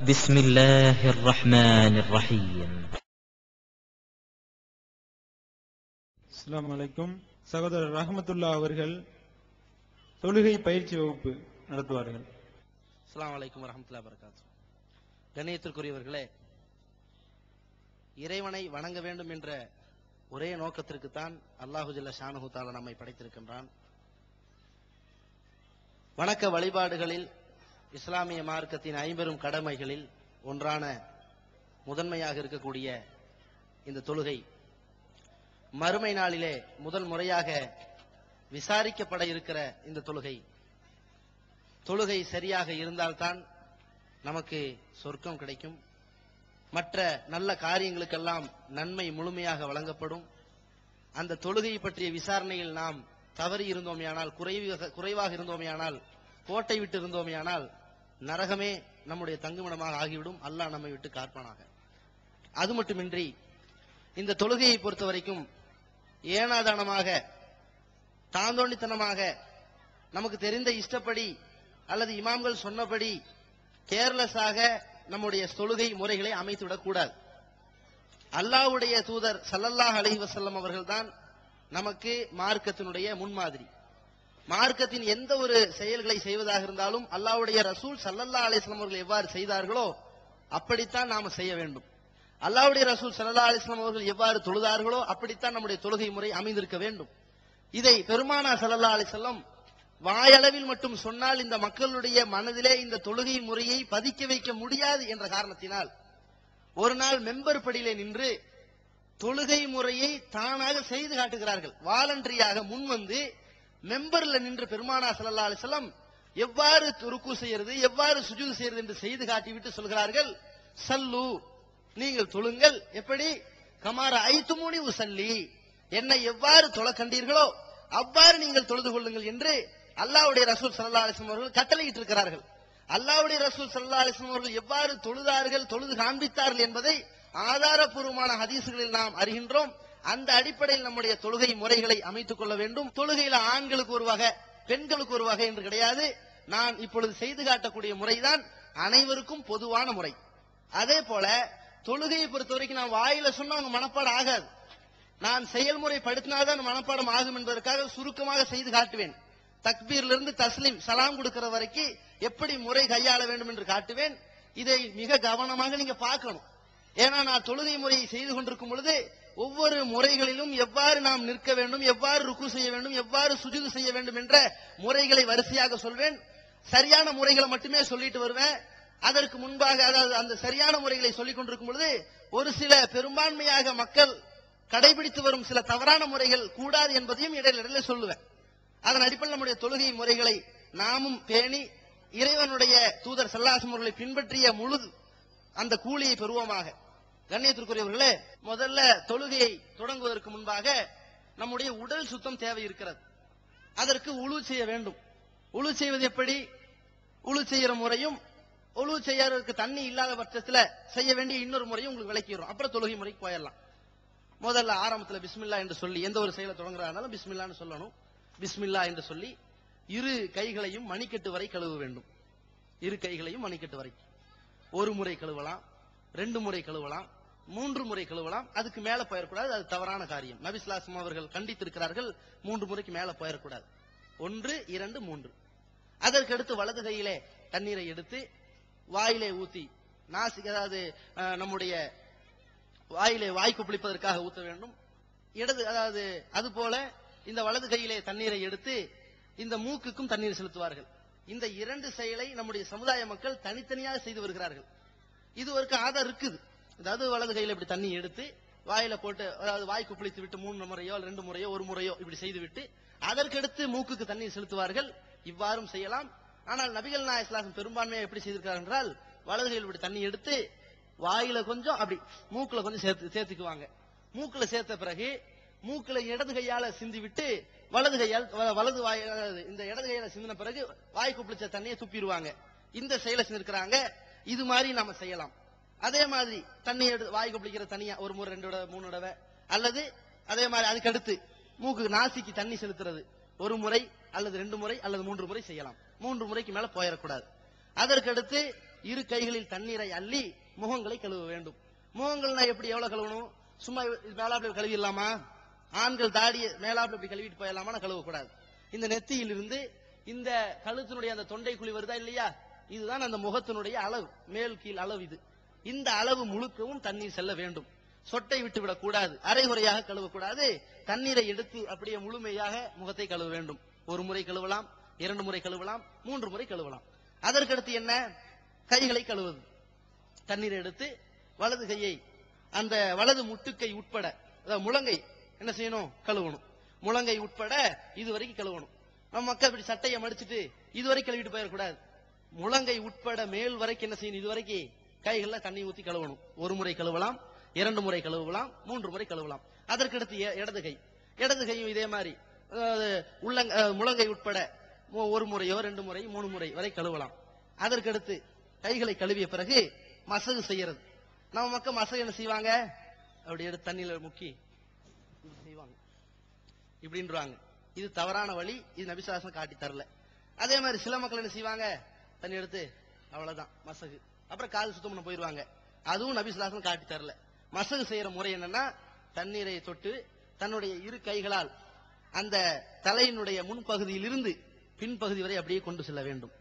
بسم الله الرحمن الرحيم. அஸ்ஸலாமு அலைக்கும். சகோதரர் ரஹ்மத்துல்லா அவர்கள் தொழுகை பயிற்சி வகுப்பு நடத்துவார்கள். அஸ்ஸலாமு அலைக்கும் வரஹ்மத்துல்லாஹி வபரகாத்துஹு. கண்ணியத்திற்குரியவர்களே, இறைவனை வணங்க வேண்டும் என்ற ஒரே நோக்கத்திற்குத்தான் அல்லாஹு ஜல்ல ஷானஹு தஆலா நம்மை படைத்திருக்கின்றான். வணக்க வழிபாடுகளில் இஸ்லாமிய மார்க்கத்தின் 50 கடமைகளில் ஒன்றான முதன்மையாக இருக்கக்கூடிய இந்த தொழுகை மறுமை நாளிலே முதல் முறையாக விசாரிக்கப்பட இருக்கிற இந்த தொழுகை சரியாக இருந்தால்தான் நமக்கு சொர்க்கம் கிடைக்கும். மற்ற நல்ல காரியங்களுக்கெல்லாம் நன்மை முழுமையாக வழங்கப்படும். அந்த தொழுகையை பற்றிய விசாரணையில் நாம் தவறி இருந்தோமேயானால், குறைவாக இருந்தோமேயானால், கோட்டை விட்டு இருந்தோமேயானால் நரகமே நம்முடைய தங்குமிடமாக ஆகிவிடும். அல்லாஹ் நம்மை விட்டு காப்பானாக. அது மட்டுமின்றி இந்த தொழுகையை பொறுத்த வரைக்கும் ஏனாதானமாக, தாந்தோண்டித்தனமாக, நமக்கு தெரிந்த இஷ்டப்படி அல்லது இமாம்கள் சொன்னபடி கேர்லெஸ்ஸாக நம்முடைய தொழுகை முறைகளை அமைத்துவிடக் கூடாது. அல்லாஹ்வுடைய தூதர் ஸல்லல்லாஹு அலைஹி வஸல்லம் அவர்கள்தான் நமக்கு மார்க்கத்தினுடைய முன்மாதிரி. மார்க்கத்தின் எந்த ஒரு செயல்களை செய்வதாக இருந்தாலும் அல்லாஹ்வுடைய ரசூல் ஸல்லல்லாஹு அலைஹி வஸல்லம் அவர்கள் எவ்வாறு செய்தார்களோ அப்படித்தான் நாம செய்ய வேண்டும். அல்லாஹ்வுடைய ரசூல் ஸல்லல்லாஹு அலைஹி வஸல்லம் அவர்கள் எவ்வாறு தொழுதார்களோ அப்படித்தான் நம்முடைய தொழுகை முறை அமைந்திருக்க வேண்டும். இதை பெருமானார் ஸல்லல்லாஹு அலைஹி வஸல்லம் வாயளவில் மட்டும் சொன்னால் இந்த மக்களுடைய மனதிலே இந்த தொழுகை முறையை பதிக்க வைக்க முடியாது என்ற காரணத்தினால் ஒரு நாள் மெம்பர் படியிலே நின்று தொழுகை முறையை தானாக செய்து காட்டுகிறார்கள். வாலண்டரியாக முன்வந்து மெம்பர்ல நின்று பெருமானார் ஸல்லல்லாஹு அலைஹி வஸல்லம் எவ்வாறு ருக்கு செய்யறது, எவ்வாறு சுஜூத் செய்யறது என்று செய்து காட்டிவிட்டு சொல்கிறார்கள், சல்லு, நீங்கள் தொழுங்கள். எப்படி? கமார ஐத்துமூனி உசல்லி, என்னை எவ்வாறு தொழ கண்டீர்களோ அவ்வாறு நீங்கள் தொழுது கொள்ளுங்கள் என்று அல்லாஹ்வுடைய ரசூல் ஸல்லல்லாஹு அலைஹி வஸல்லம் அவர்கள் கட்டளையிட்டு இருக்கிறார்கள். அல்லாஹ்வுடைய ரசூல் ஸல்லல்லாஹு அலைஹி வஸல்லம் அவர்கள் எவ்வாறு தொழுதார்கள், தொழுது காண்பித்தார்கள் என்பதை ஆதாரபூர்வமான ஹதீஸ்களில் நாம் அறிகின்றோம். அந்த அடிப்படையில் நம்முடைய தொழுகை முறைகளை அமைத்துக் கொள்ள வேண்டும். தொழுகையில ஆண்களுக்கு ஒரு வகை, பெண்களுக்கு ஒரு வகை என்று கிடையாது. நான் இப்பொழுது செய்து காட்டக்கூடிய முறைதான் அனைவருக்கும் பொதுவான முறை. அதே போல தொழுகையை பொறுத்த வரைக்கும் நான் வாயில சொன்னா அவங்க மனப்பாடம் ஆகாது. நான் செயல்முறை படுத்தினாதான் மனப்பாடம் ஆகும் என்பதற்காக சுருக்கமாக செய்து காட்டுவேன். தக்பீர்ல இருந்து தஸ்லீம் சலாம் கொடுக்கிற வரைக்கும் எப்படி முறை கையாள வேண்டும் என்று காட்டுவேன். இதை மிக கவனமாக நீங்க பார்க்கணும். ஏன்னா நான் தொழுகை முறையை செய்து கொண்டிருக்கும் பொழுது ஒவ்வொரு முறைகளிலும் எவ்வாறு நாம் நிற்க வேண்டும், எவ்வாறு ருக்கு செய்ய வேண்டும், எவ்வாறு சுஜூது செய்ய வேண்டும் என்ற முறைகளை வரிசையாக சொல்வேன். சரியான முறைகளை மட்டுமே சொல்லிட்டு வருவேன். அதற்கு முன்பாக, அதாவது அந்த சரியான முறைகளை சொல்லிக் கொண்டிருக்கும் பொழுது ஒரு சில பெரும்பான்மையாக மக்கள் கடைபிடித்து வரும் சில தவறான முறைகள் கூடாது என்பதையும் இடையில சொல்லுவேன். அதன் அடிப்படையில் நம்முடைய தொழுகை முறைகளை நாமும் பேணி இறைவனுடைய தூதர் ஸல்லல்லாஹு அலைஹி வஸல்லம் அவர்களை பின்பற்றிய முழு அந்த கூலியை பெறுவோமாக. கண்ணியத்திற்குரியவர்களே, முதல்ல தொழுகையை தொடங்குவதற்கு முன்பாக நம்முடைய உடல் சுத்தம் தேவை இருக்கிறது. அதற்கு உழு செய்ய வேண்டும். உழு செய்வது எப்படி? உழு செய்யற முறையும் உழு செய்யறதுக்கு தண்ணி இல்லாத பட்சத்தில் செய்ய வேண்டிய இன்னொரு முறையும் உங்களுக்கு விளக்கிறோம். அப்புறம் தொழுகை முறைக்கு போயிடலாம். முதல்ல ஆரம்பத்தில் பிஸ்மில்லா என்று சொல்லி எந்த ஒரு செயலை தொடங்குறதுனாலும் பிஸ்மில்லான்னு சொல்லணும். பிஸ்மில்லா என்று சொல்லி இரு கைகளையும் மணிக்கட்டு வரை கழுவ வேண்டும். இரு கைகளையும் மணிக்கட்டு வரை ஒரு முறை கழுவலாம், 2 முறை கழுவலாம், 3 முறை கழுவலாம். அதுக்கு மேல போயிடக்கூடாது, அது தவறான காரியம். நபி ஸல்லல்லாஹு அலைஹி வஸல்லம் அவர்கள் கண்டித்திருக்கிறார்கள், 3 முறைக்கு மேல போயிடக்கூடாது. 1, 2, 3. அதற்கடுத்து வலது கையிலே தண்ணீரை எடுத்து வாயிலே ஊத்தி நாசிக், அதாவது நம்முடைய வாயிலே வாய்க்கு பிடிப்பதற்காக ஊத்த வேண்டும். இடது, அதாவது அது போல இந்த வலது கையிலே தண்ணீரை எடுத்து இந்த மூக்குக்கும் தண்ணீர் செலுத்துவார்கள். இந்த 2 செயலை நம்முடைய சமுதாய மக்கள் தனித்தனியாக செய்து வருகிறார்கள். இது ஒரு ஆதாரம் இருக்குது. அதாவது வலது கையில இப்படி தண்ணி எடுத்து வாயில போட்டு, அதாவது வாய்க்கு பிடித்து விட்டு 3 முறையோ 2 முறையோ 1 முறையோ இப்படி செய்து விட்டு அதற்கடுத்து மூக்குக்கு தண்ணீர் செலுத்துவார்கள். இவ்வாறும் செய்யலாம். ஆனால் நபிகள் நாயகம் ஸல்லல்லாஹு அலைஹி வஸல்லம் பெரும்பான்மையாக எப்படி செய்திருக்கிறார்கள் என்றால், வலது கையில் இப்படி தண்ணி எடுத்து வாயில கொஞ்சம், அப்படி மூக்குல கொஞ்சம் சேர்த்துக்குவாங்க. மூக்குல சேர்த்த பிறகு மூக்குல இடது கையால சிந்தி விட்டு வலது கையால் வலது வாய், இந்த இடது கையால சிந்தின பிறகு வாய்க்கு பிடிச்ச தண்ணியை துப்பிடுவாங்க. இந்த செயலை செஞ்சிருக்கிறாங்க. இது மாதிரி நாம செய்யலாம். அதே மாதிரி தண்ணி வாய்க்கு பிடிக்கிற தனியா 1 முறை 2 தடவை 3 தடவை, அல்லது அதே மாதிரி அதுக்கு அடுத்து மூக்கு நாசிக்கு தண்ணி செலுத்துறது 1 முறை அல்லது 2 முறை அல்லது 3 முறை செய்யலாம். 3 முறைக்கு மேல போயிடக்கூடாது. அதற்கடுத்து இரு கைகளில் தண்ணீரை அள்ளி முகங்களை கழுவ வேண்டும். முகங்கள்னா எப்படி எவ்வளவு கழுவணும்? சும்மா மேலாப்புல கழுவிடலாமா? ஆண்கள் தாடிய மேலாப்புல இப்படி கழுவிட்டு போயிடலாமா? கழுவக்கூடாது. இந்த நெத்தியிலிருந்து இந்த கழுத்தினுடைய அந்த தொண்டை குழி வருதா இல்லையா, இதுதான் அந்த முகத்தினுடைய அளவு, மேல் கீழ் அளவு. இது இந்த அளவு முழுக்கவும் தண்ணீர் செல்ல வேண்டும். சொட்டை விட்டு விடக் கூடாது, அரைகுறையாக கழுவக்கூடாது. தண்ணீரை எடுத்து அப்படியே முழுமையாக முகத்தை கழுவ வேண்டும். ஒரு முறை கழுவலாம், 2 முறை கழுவலாம், 3 முறை கழுவலாம். அதற்கடுத்து என்ன? கைகளை கழுவுவது. தண்ணீரை எடுத்து வலது கையை அந்த வலது முட்டுக்கை உட்பட, அதாவது முழங்கை என்ன செய்யணும்? கழுவணும். முழங்கை உட்பட இதுவரைக்கும் கழுவணும். நம்ம மக்கள் இப்படி சட்டையை மடிச்சுட்டு இதுவரை கழுவிட்டு போயிடக்கூடாது. முழங்கை உட்பட மேல் வரைக்கும் என்ன செய்யணும்? இதுவரைக்கும் கைகள்ல தண்ணி ஊத்தி கழுவணும். ஒரு முறை கழுவலாம், 2 முறை கழுவலாம், 3 முறை கழுவலாம். அதற்கடுத்து இடது கை, இடது கையும் இதே மாதிரி முழங்கை உட்பட 1 முறையோ 2 முறை 3 முறை வரை கழுவலாம். அதற்கடுத்து கைகளை கழுவிய பிறகு மசகு செய்யறது. நம்ம மக்கள் மசகு என்ன செய்வாங்க? அப்படி எடுத்து தண்ணியில முக்கி செய்வாங்க, இப்படின்றாங்க. இது தவறான வழி. இது நபிசாசனம் காட்டி தரல. அதே மாதிரி சில மக்கள் என்ன செய்வாங்க? தண்ணி எடுத்து அவ்வளவுதான் மசகு, அப்புறம் காது சுத்தம் பண்ண போயிருவாங்க. அதுவும் நபிசாசனம் காட்டி தரல. மசகு செய்யற முறை என்னன்னா, தண்ணீரை தொட்டு தன்னுடைய இரு கைகளால் அந்த தலையினுடைய முன்பகுதியிலிருந்து பின்பகுதி வரை அப்படியே கொண்டு செல்ல வேண்டும்.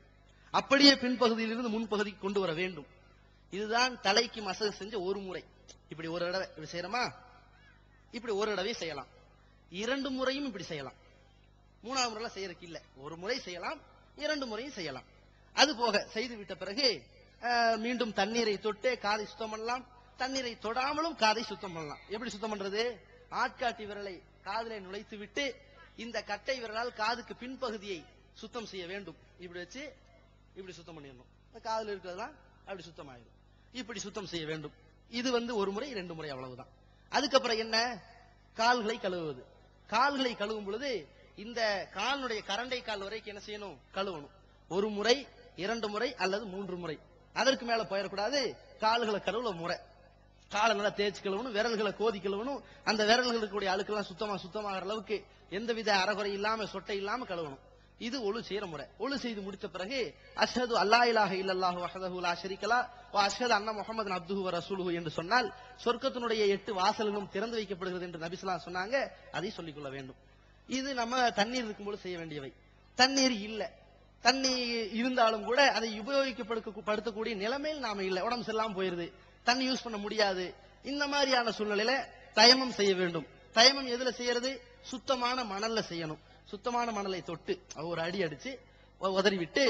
அப்படியே பின்பகுதியிலிருந்து முன்பகுதிக்கு கொண்டு வர வேண்டும். இதுதான் தலைக்கு மசகு செஞ்ச ஒரு முறை. இப்படி ஒரு தடவை இப்படி செய்யறோமா, இப்படி ஒரு தடவை செய்யலாம். 2 முறையும் இப்படி செய்யலாம். 3ஆவது முறை செய்யறதுக்கு இல்ல, ஒரு முறை செய்யலாம், 2 முறையும் செய்யலாம். அது போக செய்து விட்ட பிறகு மீண்டும் தண்ணீரை தொட்டு காதை சுத்தம் பண்ணலாம். தண்ணீரை தொடாமலும் காதை சுத்தம் பண்ணலாம். எப்படி சுத்தம் பண்றது? ஆட்காட்டி விரலை காதிலே நுழைத்து விட்டு இந்த கட்டை விரலால் காதுக்கு பின்பகுதியை சுத்தம் செய்ய வேண்டும். இப்படி வச்சு இப்படி சுத்தம் பண்ணிடணும். காதுல இருக்கிறதெல்லாம் அப்படி சுத்தம் ஆயிடும். இப்படி சுத்தம் செய்ய வேண்டும். இது 1 முறை 2 முறை அவ்வளவுதான். அதுக்கப்புறம் என்ன? கால்களை கழுவுவது. கால்களை கழுவும் பொழுது இந்த காலுடைய கரண்டை கால் வரைக்கும் என்ன செய்யணும்? கழுவணும். 1 முறை 2 முறை அல்லது 3 முறை. அதற்கு மேல போயிடக்கூடாது. கால்களை கழுவுல முறை. காலை நல்லா தேய்ச்சி கழுவணும், விரல்களை கோதி கழுவணும். அந்த விரல்களுக்கு அழுக்கெல்லாம் சுத்தமாகிற அளவுக்கு எந்தவித அறகுறை இல்லாம சொட்டை இல்லாம கழுவணும். இது ஒழு செய்யற முறை. ஒழு செய்து முடித்த பிறகு அஷ்ஹது அல்லா இலாஹ இல்லல்லாஹு வஹ்தஹு லா ஷரீக லஹ் வ அஷ்ஹது அன்ன முஹம்மதன் அப்துஹு வ ரசூலுஹு என்று சொன்னால் சொர்க்கத்தினுடைய 8 வாசல்களும் திறந்து வைக்கப்படுகிறது என்று நபி ஸல்லல்லாஹு அலைஹி சொன்னாங்க. அதை சொல்லிக் கொள்ள வேண்டும். இது நம்ம தண்ணீர் இருக்கும்போது செய்ய வேண்டியவை. தண்ணீர் இல்ல, தண்ணி இருந்தாலும் கூட அதை உபயோகிக்கப்படுத்தக்கூடிய நிலைமையில் நாம இல்ல, உடம்பு சரியில்லாம போயிருது, தண்ணி யூஸ் பண்ண முடியாது. இந்த மாதிரியான சூழ்நிலையில தயமம் செய்ய வேண்டும். தயமம் எதுல செய்யறது? சுத்தமான மணல்ல செய்யணும். சுத்தமான மணலை தொட்டு ஒரு அடி அடிச்சு உதறி விட்டு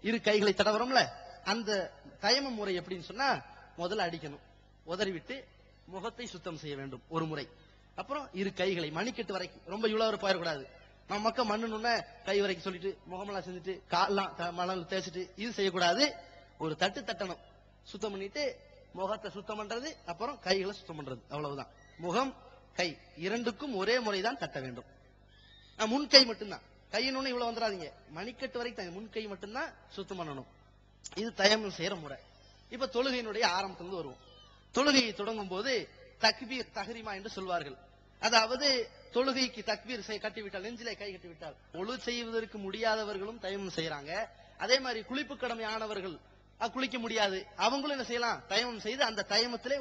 இரு கைகளை தடவறோம்ல, அந்த தயம முறை எப்படின்னு சொன்னா, முதல்ல அடிக்கணும், உதறி விட்டு முகத்தை சுத்தம் செய்ய வேண்டும் 1 முறை. அப்புறம் இரு கைகளை மணிக்கட்டு வரைக்கும், ரொம்ப இவ்வளவு போயிடக்கூடாது. நம்ம மக்கள் மண்ணுன்னு கை வரைக்கும் சொல்லிட்டு முகமெல்லாம் செஞ்சுட்டு கால்லாம் மணல் தேய்ச்சிட்டு இது செய்யக்கூடாது. ஒரு தட்டு தட்டணும், சுத்தம் பண்ணிட்டு முகத்தை சுத்தம் பண்றது, அப்புறம் கைகளை சுத்தம் பண்றது, அவ்வளவுதான். முகம் கை இரண்டுக்கும் ஒரே முறைதான் தட்ட வேண்டும். முன்கை மட்டும்தான், கையின்னு இவ்வளவு வந்துடாதீங்க, மணிக்கட்டு வரைக்கும் முன்கை மட்டும்தான் சுத்தம் பண்ணணும். இது தயமம் செய்யற முறை. இப்ப தொழுகையினுடைய ஆரம்பத்திலிருந்து வருவோம். தொழுகையை தொடங்கும் போது தக்பீர் தஹ்ரீமா என்று சொல்வார்கள். அதாவது தொழுகைக்கு தக்பீர் கட்டிவிட்டால், நெஞ்சிலே கை கட்டிவிட்டால், ஒழு செய்வதற்கு முடியாதவர்களும் தயமம் செய்யறாங்க. அதே மாதிரி குளிப்பு கடமை ஆனவர்கள் குளிக்க முடியாது, அவங்களும் என்ன செய்யலாம்? தயமம் செய்து அந்த தயமத்திலே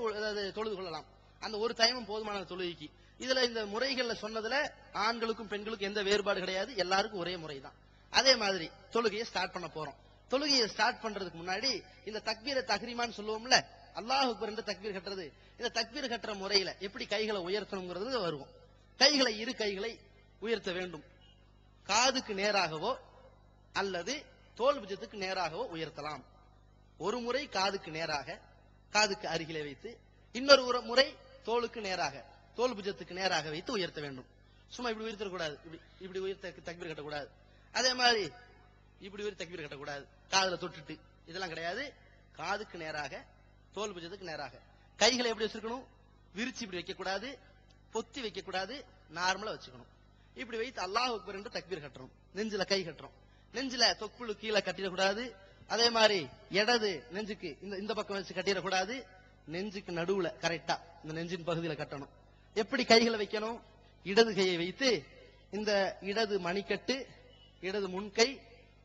தொழுது கொள்ளலாம். அந்த ஒரு தயமம் போதுமான தொழுகைக்கு. இதுல இந்த முறைகள்ல சொன்னதுல ஆண்களுக்கும் பெண்களுக்கும் எந்த வேறுபாடு கிடையாது, எல்லாருக்கும் ஒரே முறைதான். அதே மாதிரி தொழுகையை ஸ்டார்ட் பண்ண போறோம். தொழுகையை ஸ்டார்ட் பண்றதுக்கு முன்னாடி இந்த தக்பீரை தஹ்ரீமான்னு சொல்லுவோம்ல, அல்லாஹ் அக்பர் என்று தக்பீர் கட்டுறது, இந்த தக்பீர் கட்டுற முறையில எப்படி கைகளை உயர்த்தணுங்கிறது வருவோம். கைகளை இரு கைகளை உயர்த்த வேண்டும். காதுக்கு நேராகவோ அல்லது தோல் புஜத்துக்கு நேராகவோ உயர்த்தலாம். ஒரு முறை காதுக்கு நேராக, காதுக்கு அருகிலே வைத்து, இன்னொரு முறை தோலுக்கு நேராக, தோல் புஜத்துக்கு நேராக வைத்து உயர்த்த வேண்டும். சும்மா இப்படி உயர்த்தக்கூடாது, இப்படி உயர்த்த தக்பீர் கட்டக்கூடாது. அதே மாதிரி இப்படி உயர்த்த தக்பீர் கட்டக்கூடாது, காதுல தொட்டுட்டு, இதெல்லாம் கிடையாது. காதுக்கு நேராக, தோல் புஜத்துக்கு நேராக. கைகளை எப்படி வச்சிருக்கணும்? விரிச்சு இப்படி வைக்க கூடாது, பொத்தி வைக்க கூடாது, நார்மலா வச்சுக்கணும். இப்படி வைத்து அல்லாஹ் அக்பர் என்று தக்பீர் கட்டுறோம். நெஞ்சில கை கட்டுறோம். நெஞ்சில தொப்புளு கீழே கட்டிடக்கூடாது. அதே மாதிரி இடது நெஞ்சுக்கு இந்த பக்கம் வச்சு கட்டிடக்கூடாது. நெஞ்சுக்கு நடுவுல கரெக்டா இந்த நெஞ்சின் பகுதியில கட்டணும். எப்படி கைகளை வைக்கணும்? இடது கையை வைத்து இந்த இடது மணிக்கட்டு, இடது முன்கை,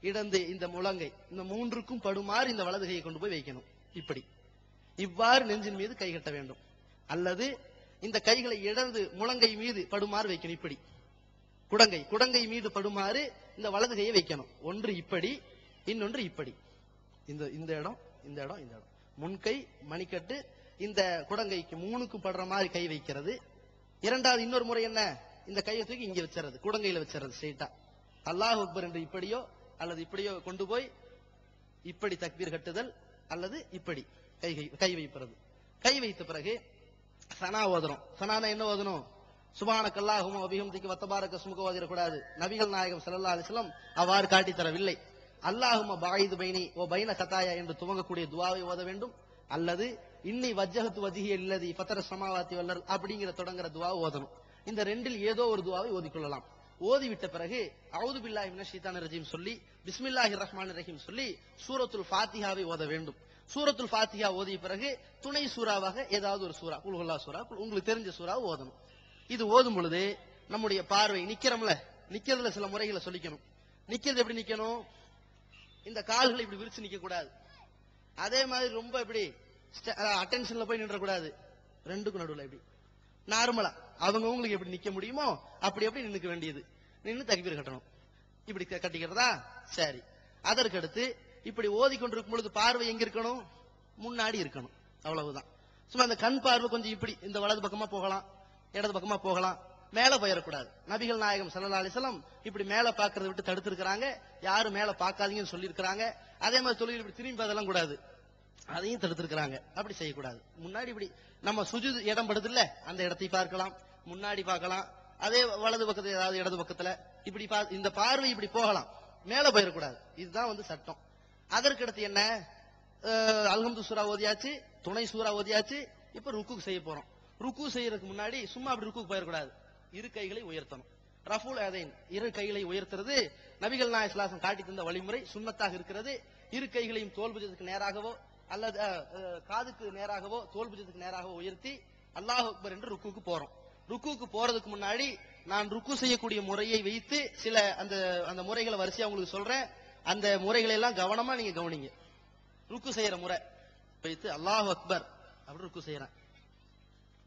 இடந்து இந்த முழங்கை இந்த மூன்றுக்கும் படுமாறு இந்த வலது கையை கொண்டு போய் வைக்கணும். இப்படி இவ்வாறு நெஞ்சின் மீது கை கட்ட வேண்டும். அல்லது இந்த கைகளை இடது முழங்கை மீது படுமாறு வைக்கணும். இப்படி குடங்கை மீது படுமாறு இந்த வலது கையை வைக்கணும். ஒன்று இப்படி, இன்னொன்று இப்படி. இந்த இடம் முன்கை மணிக்கட்டு இந்த குடங்கைக்கு மூணுக்கும் படுற மாதிரி கை வைக்கிறது. இரண்டாவது இன்னொரு முறை என்ன, இந்த கையை தூக்கி இங்க வச்சுறது, குடங்கையில வச்சுறது ஸ்ட்ரைட்டா. அல்லாஹ் அக்பர் என்று இப்படியோ அல்லது இப்படியோ கொண்டு போய் இப்படி தக்பீர் கட்டுதல், அல்லது இப்படி கை வைப்பது. கை வைத்த பிறகு சனா ஓதுறோம். சனானா என்ன ஓதணும்? சுபானக அல்லாஹும்ம வ பிஹம்திக வ தபாரக ஸ்முக ஓதிரக்கூடாது. நபிகள் நாயகம் ஸல்லல்லாஹு அலைஹி வஸல்லம் அவ்வாறு காட்டி தரவில்லை. அல்லாஹும்ம பாயிது பைனி வ பைன கதாயா என்று துவங்கக்கூடிய துஆவை ஓத வேண்டும். அல்லது இன்னி வஜ்ஜஹது வஜ்ஹிய லில்லதி ஃபதர ஸமாவாதி வல் அர்த் அப்படிங்கிற தொடங்குற துஆவை ஓதணும். இந்த ரெண்டில் ஏதோ ஒரு துஆவை ஓதிக்கொள்ளலாம். ஓதிவிட்ட பிறகு அஊது பில்லாஹி மினஷ் ஷைத்தானிர் ரஜீம் சொல்லி பிஸ்மில்லாஹிர் ரஹ்மானிர் ரஹீம் சொல்லி சூரத்துல் ஃபாத்திஹாவை ஓத வேண்டும். சூரத்துல் ஃபாத்திஹா ஓதிய பிறகு துணை சூறாவாக ஏதாவது ஒரு சூரா, குல் ஹுவல்லாஹ் சூரா, உங்களுக்கு தெரிஞ்ச சூறாவை ஓதணும். இது ஓதும் பொழுது நம்முடைய பார்வை நிக்கிறோம்ல, நிக்கிறதுல சில முறைகளை சொல்லிக்கணும். நிக்கிறது எப்படி நிக்கணும்? இந்த கால்களை இப்படி விரிச்சு நிக்க கூடாது. அதே மாதிரி ரொம்ப இப்படி அட்டென்ஷன்ல போய் நின்ற கூடாது. ரெண்டுக்கும் நடுவுல இப்படி நார்மலா அவங்களுக்கு எப்படி நிக்க முடியுமோ அப்படி எப்படி நின்னுக்க வேண்டியது. நின்று தக்பீர் கட்டணும். இப்படி கட்டிக்கிறதா? சரி. அதற்கு அடுத்து இப்படி ஓதிக்கொண்டிருக்கும் பொழுது பார்வை எங்க இருக்கணும்? முன்னாடி இருக்கணும். அவ்வளவுதான். சும்மா அந்த கண் பார்வை கொஞ்சம் இப்படி இந்த வலது பக்கமா போகலாம், இடது பக்கமா போகலாம், மேல போயிடக்கூடாது. நபிகள் நாயகம் ஸல்லல்லாஹு அலைஹி வஸல்லம் இப்படி மேல பாக்குறத விட்டு தடுத்திருக்கிறாங்க. யாரும் மேல பாக்காதீங்கன்னு சொல்லியிருக்கிறாங்க. அதே மாதிரி தொழில் இப்படி திரும்பி அதெல்லாம் கூடாது, அதையும் தடுத்திருக்கிறாங்க. அப்படி செய்யக்கூடாது. முன்னாடி இப்படி நம்ம சுஜூத் இடம் படுது இல்ல, அந்த இடத்தை பார்க்கலாம், முன்னாடி பார்க்கலாம். அதே வலது பக்கத்துல ஏதாவது இடது பக்கத்துல இப்படி இந்த பார்வை இப்படி போகலாம், மேல போயிடக்கூடாது. இதுதான் சட்டம். அதற்கு அடுத்து என்ன, அல்ஹம்து சூரா ஓதியாச்சு, துணை சூரா ஓதியாச்சு. இப்ப ருக்கு செய்ய போறோம். ருக்கு செய்யறதுக்கு முன்னாடி சும்மா அப்படி ருக்கு போயிடக்கூடாது. இரு கைகளை உயர்த்தணும். ரஃபுல் யதைன், இரு கைகளை உயர்த்துறது நபிகள் நாயகம் ஸல்லல்லாஹு அலைஹி வஸல்லம் காட்டி தந்த வழிமுறை, சுன்னத்தாக இருக்கிறது. இரு கைகளையும் தோல் புஜத்துக்கு நேராகவோ அல்லது காதுக்கு நேராகவோ தோல் புஜத்துக்கு நேராகவோ உயர்த்தி அல்லாஹ் அக்பர் என்று ருக்குக்கு போறோம். ருக்குக்கு போறதுக்கு முன்னாடி நான் ருக்கு செய்யக்கூடிய முறையை வைத்து சில அந்த முறைகளை வரிசையா உங்களுக்கு சொல்றேன். அந்த முறைகளை எல்லாம் கவனமா நீங்க கவனிங்க. ருக்கு செய்யற முறை வைத்து அல்லாஹ் அக்பர் அப்படி ருக்கு செய்யறேன்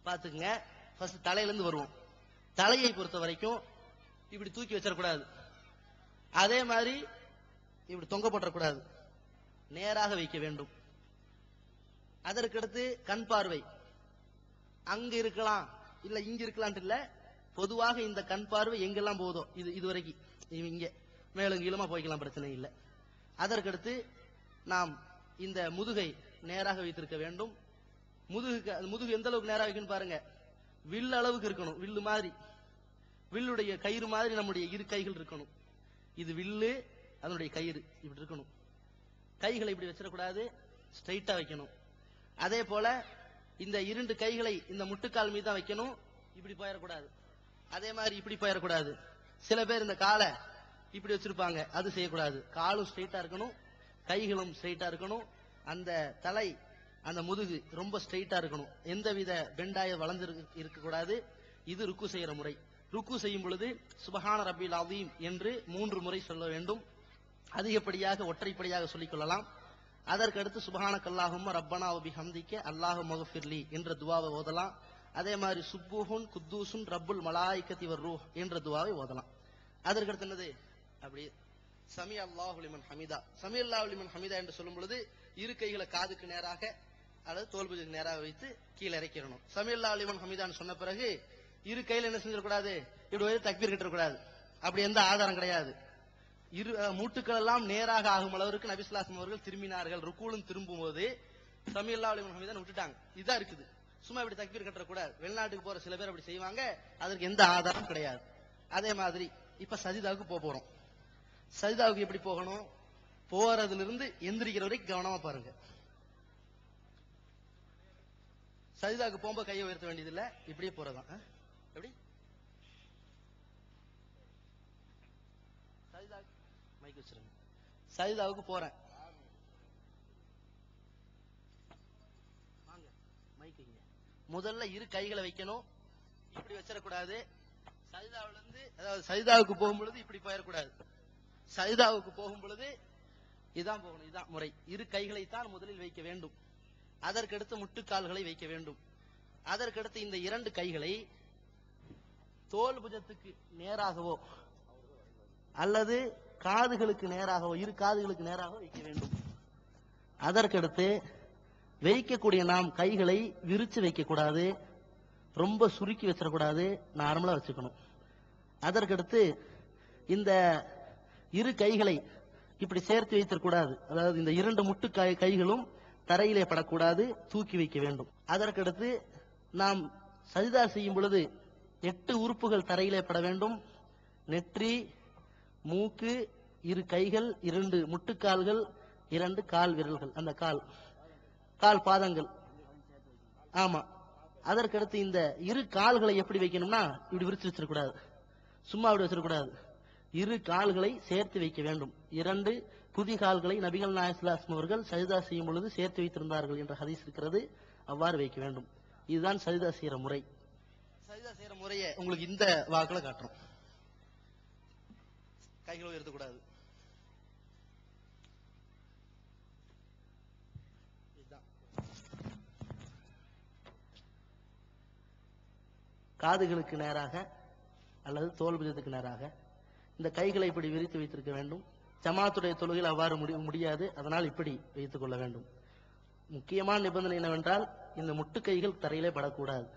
பாத்துக்குங்க. ஃபர்ஸ்ட் தலையில இருந்து வருவோம். தலையை பொறுத்த வரைக்கும் இப்படி தூக்கி வச்சிடக்கூடாது. அதே மாதிரி இப்படி தொங்க போட்டக்கூடாது, நேராக வைக்க வேண்டும். அதற்கடுத்து கண் பார்வை அங்க இருக்கலாம் இல்ல இங்க இருக்கலாம் இல்ல, பொதுவாக இந்த கண் பார்வை எங்கெல்லாம் போதோ இது வரைக்கும் இங்க மேலும் கீழமா போய்க்கலாம், பிரச்சனை இல்லை. அதற்கடுத்து நாம் இந்த முதுகை நேராக வைத்திருக்க வேண்டும். முதுகு எந்த அளவுக்கு நேராக வைக்கணும் பாருங்க, வில் அளவுக்கு இருக்கணும். வில்லு மாதிரி, வில்லுடைய கயிறு மாதிரி நம்முடைய இரு கைகள் இருக்கணும். இது வில்லு, அதனுடைய கயிறு இப்படி இருக்கணும். கைகளை இப்படி வச்சிடக்கூடாது, ஸ்ட்ரைட்டா வைக்கணும். அதே போல இந்த இரண்டு கைகளை இந்த முட்டுக்கால் மீது தான் வைக்கணும், இப்படி போயிடக்கூடாது. அதே மாதிரி இப்படி போயிடக்கூடாது. சில பேர் இந்த காலை இப்படி வச்சிருப்பாங்க, அது செய்யக்கூடாது. காலும் ஸ்ட்ரைட்டா இருக்கணும், கைகளும் ஸ்ட்ரைட்டா இருக்கணும். அந்த தலை அந்த முதுகு ரொம்ப ஸ்ட்ரைட்டா இருக்கணும், எந்தவித பெண்டாய வளர்ந்து இருக்கக்கூடாது. இது ருக்கு செய்யற முறை. ருக்கு செய்யும் பொழுது சுபஹான ரப்பில் அஸீம் என்று 3 முறை சொல்ல வேண்டும். அதிகப்படியாக ஒற்றைப்படியாக சொல்லிக் கொள்ளலாம். அதற்கு அடுத்து சுபஹானக அல்லாஹும்ம ரப்பனா வ பிஹம்திக அல்லாஹும்ம மக்ஃபிர்லி என்ற துஆவை ஓதலாம். அதே மாதிரி சுப்புஹுன் குத்தூசுன் ரப்புல் மலாயிகத்தி வர் ரூஹ் என்ற துஆவை ஓதலாம். அதற்கு அடுத்து என்னது, அப்படி சமி அல்லாஹு லிமன் ஹமிதா, சமி அல்லாஹு லிமன் ஹமிதா என்று சொல்லும் பொழுது இரு கைகளை காதுக்கு நேராக அல்லது தோல்புஜுக்கு நேராக வைத்து கீழே இறக்கிடணும். சமி அல்லாஹு லிமன் ஹமிதான்னு சொன்ன பிறகு இரு கையில என்ன செஞ்சிடக்கூடாது, இப்படி வந்து தக்பீர் கட்டக்கூடாது. அப்படி எந்த ஆதாரம் கிடையாது. இரு மூட்டுக்கள் எல்லாம் நேராக ஆகும் அளவிற்கு நபி ஸல்லல்லாஹு அலைஹி வஸல்லம் அவர்கள் திரும்பினார்கள். ருக்கூலும் திரும்பும் போது சமி அல்லாஹு லிமன் ஹமிதான் விட்டுட்டாங்க. இதுதான் இருக்குது. சும்மா இப்படி தக்பீர் கட்டக்கூடாது. வெளிநாட்டுக்கு போற சில பேர் அப்படி செய்வாங்க, அதற்கு எந்த ஆதாரம் கிடையாது. அதே மாதிரி இப்ப சஜிதாவுக்கு போறோம். சஜிதாவுக்கு எப்படி போகணும், போறதுல இருந்து எந்திரிக்கிற வரைக்கும் கவனமா பாருங்க. சஜிதாவுக்கு போகும்போது கையை உயர்த்த வேண்டியது இல்ல, இப்படியே போறதான். எப்படி மைக் வச்சிருங்க. சஜிதாவுக்கு போறேன், வாங்க மைக் வைங்க. முதல்ல இரு கைகளை வைக்கணும், இப்படி வச்சிடக்கூடாது. சஜிதாவுல இருந்து அதாவது சஜிதாவுக்கு போகும்பொழுது இப்படி போயிடக்கூடாது. சஜிதாவுக்கு போகும் பொழுது இதான் போகணும், இதான் முறை. இரு கைகளைத்தான் முதலில் வைக்க வேண்டும். அதற்கடுத்து முட்டுக்கால்களை வைக்க வேண்டும். அதற்கடுத்து இந்த இரண்டு கைகளை தோல் புஜத்துக்கு நேராகவோ அல்லது காதுகளுக்கு நேராகவோ, இரு காதுகளுக்கு நேராகவோ வைக்க வேண்டும். அதற்கடுத்து வைக்கக்கூடிய நாம் கைகளை விரிச்சு வைக்க கூடாது, ரொம்ப சுருக்கி வச்சிடக்கூடாது, நார்மலா வச்சுக்கணும். அதற்கடுத்து இந்த இரு கைகளை இப்படி சேர்த்து வைத்திருக்கூடாது. அதாவது இந்த இரண்டு முட்டு கைகளும் தரையிலே படக்கூடாது, தூக்கி வைக்க வேண்டும். அதற்கடுத்து நாம் சஜிதா செய்யும் பொழுது 8 உறுப்புகள் தரையிலே பட வேண்டும். நெற்றி, மூக்கு, இரு கைகள், 2 முட்டுக்கால்கள், 2 கால் விரல்கள், அந்த கால் பாதங்கள். ஆமா. அதற்கடுத்து இந்த இரு கால்களை எப்படி வைக்கணும்னா இப்படி விரிச்சு வச்சிடக்கூடாது, சும்மா இப்படி வச்சிடக்கூடாது. இரு கால்களை சேர்த்து வைக்க வேண்டும். 2 குதிகால்களை நபிகள் நாயகம் ஸல்லல்லாஹு அலைஹி வஸல்லம் அவர்கள் சஜிதா செய்யும் பொழுது சேர்த்து வைத்திருந்தார்கள் என்ற ஹதீஸ் இருக்கிறது. அவ்வாறு வைக்க வேண்டும். இதுதான் சஜிதா செய்யற முறை. சஜிதா செய்யற முறையை உங்களுக்கு இந்த வாக்குல காட்டுறோம். கைகளை உயர்த்தக்கூடாது. காதுகளுக்கு நேராக அல்லது தோல் புஜத்துக்கு நேராக இந்த கைகளை இப்படி விரித்து வைத்திருக்க வேண்டும். ஜமாத்துடைய தொழுகையில் அவ்வாறு முடியாது, அதனால் இப்படி வைத்துக் கொள்ள வேண்டும். முக்கியமான நிபந்தனை என்னவென்றால் இந்த முட்டு கைகள் தரையிலே படக்கூடாது.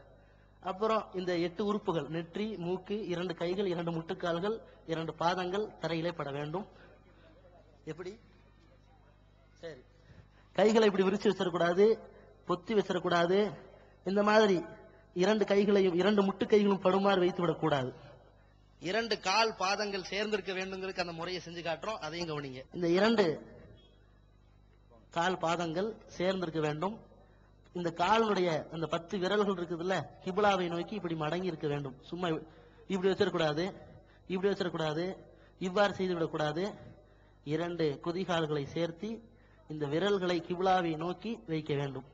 அப்புறம் இந்த 8 உறுப்புகள் நெற்றி, மூக்கு, 2 கைகள், 2 முட்டுக்கால்கள், 2 பாதங்கள் தரையிலே பட வேண்டும். எப்படி? சரி. கைகளை இப்படி விரிச்சு வச்சிடக்கூடாது, பொத்தி வச்சிடக்கூடாது. இந்த மாதிரி 2 கைகளையும் 2 முட்டு கைகளும் படுமாறு வைத்து விடக்கூடாது. 2 கால் பாதங்கள் சேர்ந்திருக்க வேண்டுங்கிறதுக்கு அந்த முறையை செஞ்சு காட்டுறோம், அதையும் கவனிங்க. இந்த 2 கால் பாதங்கள் சேர்ந்திருக்க வேண்டும். இந்த காலுடைய அந்த 10 விரல்கள் இருக்குதுல்ல, கிபிலாவை நோக்கி இப்படி மடங்கி இருக்க வேண்டும். சும்மா இப்படி வச்சிடக்கூடாது, இப்படி வச்சிடக்கூடாது, இவ்வாறு செய்து விடக்கூடாது. 2 குதிகால்களை சேர்த்து இந்த விரல்களை கிபிலாவை நோக்கி வைக்க வேண்டும்.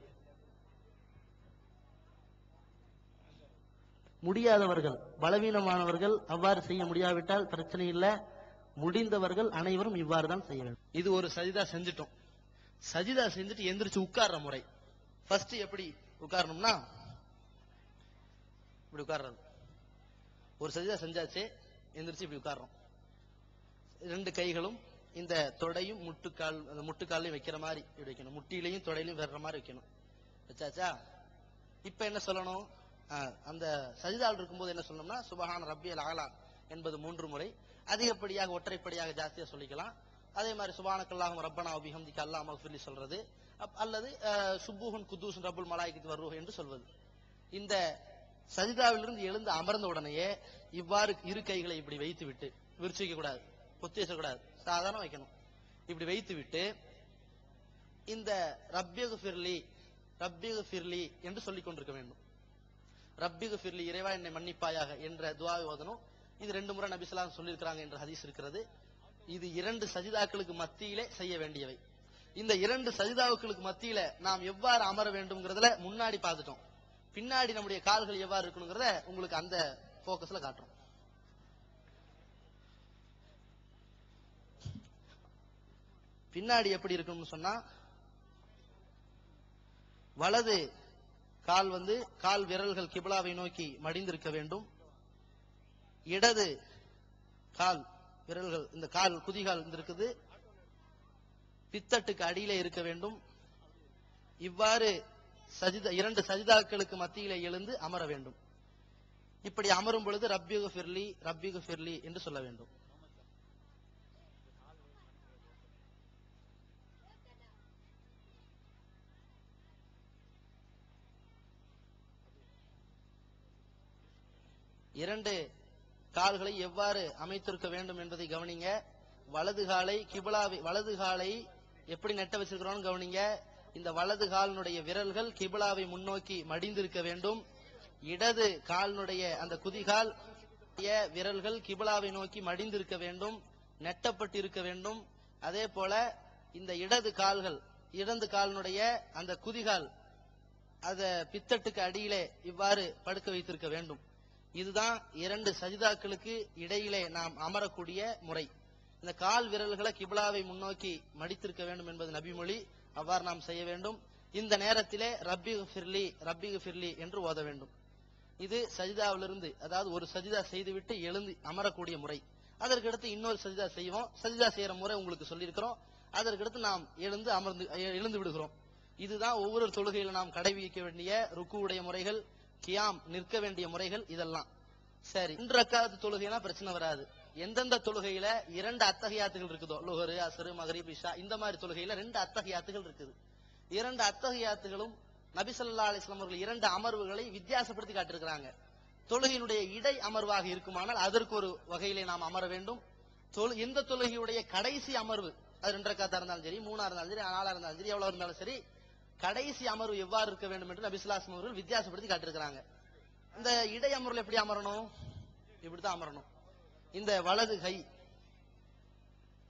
முடியாதவர்கள், பலவீனமானவர்கள் அவ்வாறு செய்ய முடியாவிட்டால் பிரச்சனை இல்லை. முடிந்தவர்கள் அனைவரும் இவ்வாறு தான் செய்ய வேண்டும். இது ஒரு சஜிதா செஞ்சுட்டோம். சஜிதா செஞ்சுட்டு எந்திரிச்சு உட்கார்ற முறை. ஃபர்ஸ்ட் எப்படி உட்காரணும்னா இப்படி உட்கார்றது. ஒரு சஜிதா செஞ்சாச்சு, எந்திரிச்சு இப்படி உட்கார்றோம். 2 கைகளும் இந்த தொடையும் முட்டுக்காலையும் வைக்கிற மாதிரி இப்படி வைக்கணும். முட்டிலையும் தொடையிலையும் வர்ற மாதிரி வைக்கணும். வச்சாச்சா? இப்ப என்ன சொல்லணும்? அந்த சஜிதாவில் இருக்கும்போது என்ன சொல்லணும்னா சுபஹான ரப்பியல் ஆலா என்பது 3 முறை. அதிகப்படியாக ஒற்றைப்படியாக ஜாஸ்தியா சொல்லிக்கலாம். அதே மாதிரி சுபானக்கல்லாஹும் ரப்பனா வபிஹம்திக அல்லாஹ் மக்ஃபிர்லி சொல்றது, அல்லது சுப்புஹுன் குத்தூஸுன் ரப்புல் மலாயிகத்து வர்ரூஹ் என்று சொல்வது. இந்த சஜிதாவிலிருந்து எழுந்து அமர்ந்த உடனேயே இவ்வாறு இரு கைகளை இப்படி வைத்து விட்டு, விரிச்சு வைக்க கூடாது, பொத்தி வைக்கக்கூடாது, சாதாரண வைக்கணும். இப்படி வைத்து விட்டு இந்த ரப்பிகுஃபிர்லி என்று சொல்லிக் கொண்டிருக்க வேண்டும். ரப்பிகுஃபிர்லி, இறைவா என்னை மன்னிப்பாயாக என்ற துஆவை ஓதணும். இது 2 முறை நபி ஸல்லல்லாஹு அலைஹி வஸல்லம் சொல்லியிருக்கிறாங்க என்ற ஹதீஸ் இருக்கிறது. இது 2 சஜிதாக்களுக்கு மத்தியிலே செய்ய வேண்டியவை. இந்த 2 சஜிதாக்களுக்கு மத்தியில நாம் எவ்வாறு அமர வேண்டும்ங்கிறதுல முன்னாடி பார்த்துட்டோம். பின்னாடி நம்முடைய கால்கள் எவ்வாறு இருக்கணுங்கிறத உங்களுக்கு அந்த போக்கஸ்ல காட்டுறோம். பின்னாடி எப்படி இருக்கணும்னு சொன்னா, வலது கால் கால் விரல்கள் கிபிலாவை நோக்கி மடிந்திருக்க வேண்டும். இடது கால் விரல்கள், இந்த கால் குதிகால் இருக்குது, பித்தட்டுக்கு அடியிலே இருக்க வேண்டும். இவ்வாறு 2 சஜிதாக்களுக்கு மத்தியிலே எழுந்து அமர வேண்டும். இப்படி அமரும் பொழுது ரப்பிகுஃபிர்லி என்று சொல்ல வேண்டும். இரண்டு கால்களை எவ்வாறு அமைத்திருக்க வேண்டும் என்பதை கவனிங்க. வலது காலை எப்படி நெட்ட வச்சிருக்கிறோம் கவனிங்க. இந்த வலது காலினுடைய விரல்கள் கிபிலாவை முன்னோக்கி மடிந்திருக்க வேண்டும். இடது காலினுடைய அந்த குதிகால் விரல்கள் கிபிலாவை நோக்கி மடிந்திருக்க வேண்டும், நெட்டப்பட்டு இருக்க வேண்டும். அதே போல இந்த இடது காலினுடைய அந்த குதிகால் அத பித்தட்டுக்கு அடியிலே இவ்வாறு படுக்க வைத்திருக்க வேண்டும். இதுதான் 2 சஜிதாக்களுக்கு இடையிலே நாம் அமரக்கூடிய முறை. இந்த கால் விரல்களை கிப்லாவை முன்னோக்கி மடித்திருக்க வேண்டும் என்பது நபிமொழி. அவ்வாறு நாம் செய்ய வேண்டும். இந்த நேரத்திலே ரப்பி ஃபிர்லி என்று ஓத வேண்டும். இது சஜிதாவிலிருந்து, அதாவது ஒரு சஜிதா செய்துவிட்டு எழுந்து அமரக்கூடிய முறை. அதற்கடுத்து இன்னொரு சஜிதா செய்வோம். சஜிதா செய்யற முறை உங்களுக்கு சொல்லியிருக்கிறோம். அதற்கடுத்து நாம் எழுந்து விடுகிறோம். இதுதான் ஒவ்வொரு தொழுகையில நாம் கடைபிடிக்க வேண்டிய ருக்குவுடைய முறைகள், கியாம் நிற்க வேண்டிய முறைகள். இதெல்லாம் சரி. 2 ரக்காத்து தொழுகைனா பிரச்சனை வராது. எந்தெந்த தொழுகையில 2 அத்தஹியாத்துகள் இருக்குதோ, லுஹரு, அஸ்ரு, மக்ரிப், இஷா, இந்த மாதிரி தொழுகையில 2 அத்தஹியாத்துகள் இருக்குது. 2 அத்தஹியாத்துகளும் நபி ஸல்லல்லாஹு அலைஹி வஸல்லம் அவர்கள் 2 அமர்வுகளை வித்தியாசப்படுத்தி காட்டியிருக்கிறாங்க. தொழுகையினுடைய இடை அமர்வாக இருக்குமானால் அதற்கு ஒரு வகையிலே நாம் அமர வேண்டும். எந்த தொழுகையுடைய கடைசி அமர்வு, அது 2 ரக்காத்தா இருந்தாலும் சரி, 3 இருந்தாலும் சரி, 4 இருந்தாலும் சரி, எவ்வளவு இருந்தாலும் சரி, கடைசி அமர்வு எவ்வாறு இருக்க வேண்டும் என்று நபி ஸல்லல்லாஹு அலைஹி வஸல்லம் அவர்கள் வித்தியாசப்படுத்தி காட்டியிருக்கிறாங்க. இந்த இடை அமர்வுல எப்படி அமரணும்? இப்படித்தான் அமரணும். இந்த வலது கை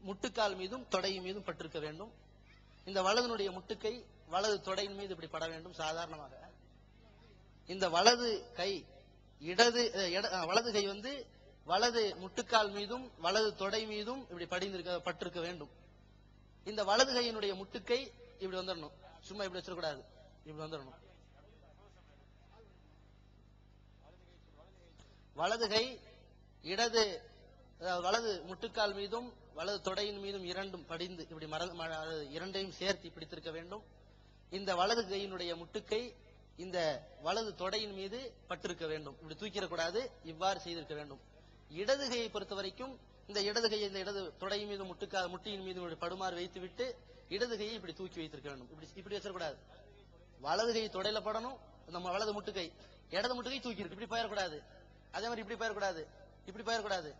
முட்டுக்கால் மீதும் தொடையின் மீதும் பட்டிருக்க வேண்டும். இந்த வலதுனுடைய முட்டுக்கை வலது தொடையின் மீது இப்படி பட வேண்டும். சாதாரணமாக இந்த வலது கை வலது கை வலது முட்டுக்கால் மீதும் வலது தொடை மீதும் இப்படி பட்டிருக்க வேண்டும். இந்த வலது கையினுடைய முட்டுக்கை இப்படி வந்துடணும். சும்மா இப்படி வச்சிடக்கூடாது, இப்படி வந்துடணும். வலது கை வலது முட்டுக்கால் மீதும் வலது தொடையின் மீதும் இரண்டும் படிந்து இப்படி இரண்டையும் சேர்த்து பிடித்திருக்க வேண்டும். இந்த வலது கையினுடைய முட்டுக்கை இந்த வலது தொடையின் மீது பட்டிருக்க வேண்டும். இப்படி தூக்கிடக்கூடாது, இவ்வாறு செய்திருக்க வேண்டும். இடது கையை பொறுத்த வரைக்கும் இந்த இடது கையை இந்த இடது தொடையின் மீது முட்டியின் மீது படுமாறு வைத்துவிட்டு இடது கையை இப்படி தூக்கி வைத்திருக்க வேண்டும். இப்படி வச்சிடக்கூடாது. வலது கை தொடையில படணும். நம்ம வலது முட்டுக்கை, இடது முட்டுக்கை தூக்கி இருக்கு, இப்படி போயிடக்கூடாது. அதே மாதிரி இப்படி போயிடக்கூடாது, இப்படி போயிடக்கூடாது.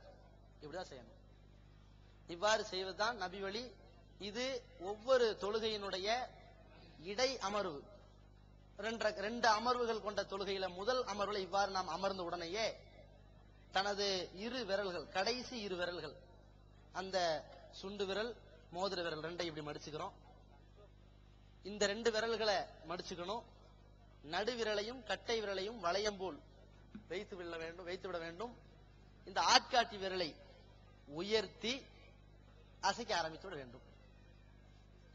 இப்படிதான் செய்யணும். இவ்வாறு செய்வதுதான் நபி வழி. இது ஒவ்வொரு தொழுகையினுடைய இடை அமர்வு. 2 அமர்வுகள் கொண்ட தொழுகையில முதல் அமர்வுல இவ்வாறு நாம் அமர்ந்த உடனேயே தனது 2 விரல்கள், கடைசி 2 விரல்கள், அந்த சுண்டு விரல், மோதிர விரல் 2 இப்படி மடிச்சுக்கிறோம். இந்த 2 விரல்களை மடிச்சுக்கணும். நடுவிரலையும் கட்டை விரலையும் வளையம் போல் வைத்து விட வேண்டும். இந்த ஆட்காட்டி விரலை உயர்த்தி அசைக்க ஆரம்பித்து விட வேண்டும்.